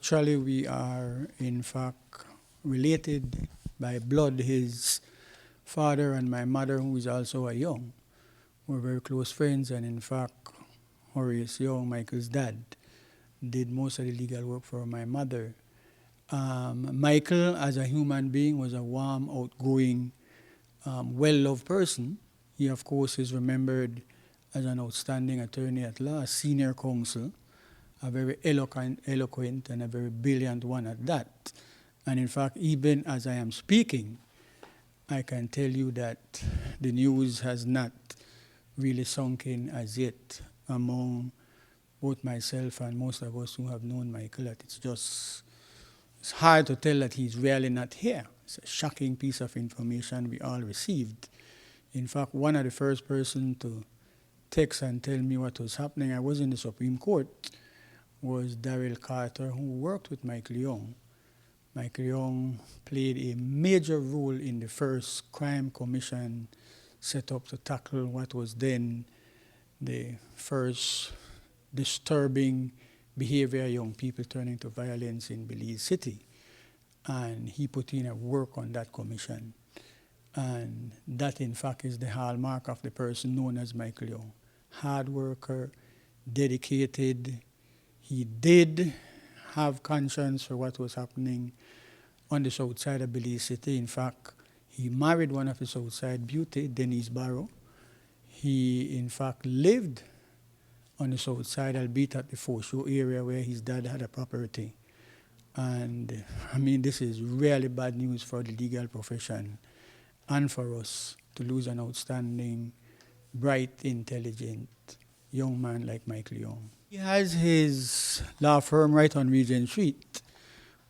Actually, we are, in fact, related by blood. His father and my mother, who is also a Young, were very close friends, and in fact, Horace Young, Michael's dad, did most of the legal work for my mother. Michael, as a human being, was a warm, outgoing, well-loved person. He, of course, is remembered as an outstanding attorney at law, a senior counsel, a very eloquent and a very brilliant one at that. And in fact, even as I am speaking, I can tell you that the news has not really sunk in as yet among both myself and most of us who have known Michael, that it's hard to tell that he's really not here. It's a shocking piece of information we all received. In fact, one of the first person to text and tell me what was happening, I was in the Supreme Court, was Darrell Carter, who worked with Michael Young. Michael Young played a major role in the first crime commission set up to tackle what was then the first disturbing behavior, young people turning to violence in Belize City. And he put in a work on that commission. And that, in fact, is the hallmark of the person known as Michael Young. Hard worker, dedicated. He did have conscience for what was happening on the south side of Belize City. In fact, he married one of his outside beauty, Denise Barrow. He, in fact, lived on the south side, albeit at the Foreshore area where his dad had a property. And, I mean, this is really bad news for the legal profession and for us to lose an outstanding, bright, intelligent young man like Michael Young. He has his law firm right on Regent Street,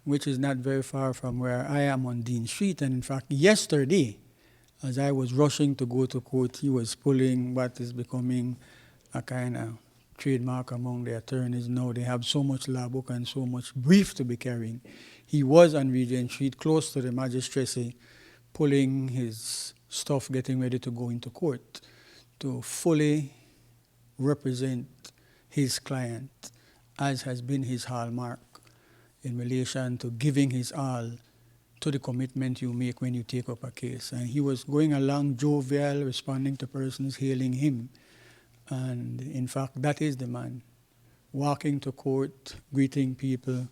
which is not very far from where I am on Dean Street. And in fact, yesterday, as I was rushing to go to court, he was pulling what is becoming a kind of trademark among the attorneys now. They have so much law book and so much brief to be carrying. He was on Regent Street, close to the magistracy, pulling his stuff, getting ready to go into court to fully represent his client, as has been his hallmark in relation to giving his all to the commitment you make when you take up a case. And he was going along jovial, responding to persons hailing him. And in fact, that is the man, walking to court, greeting people,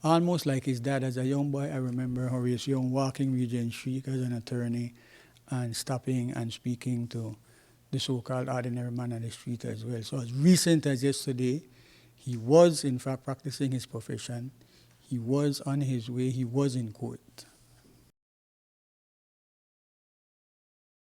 almost like his dad. As a young boy, I remember Horace Young walking Regent Street as an attorney and stopping and speaking to the so-called ordinary man on the street as well. So as recent as yesterday, he was in fact practicing his profession. He was on his way. He was in court.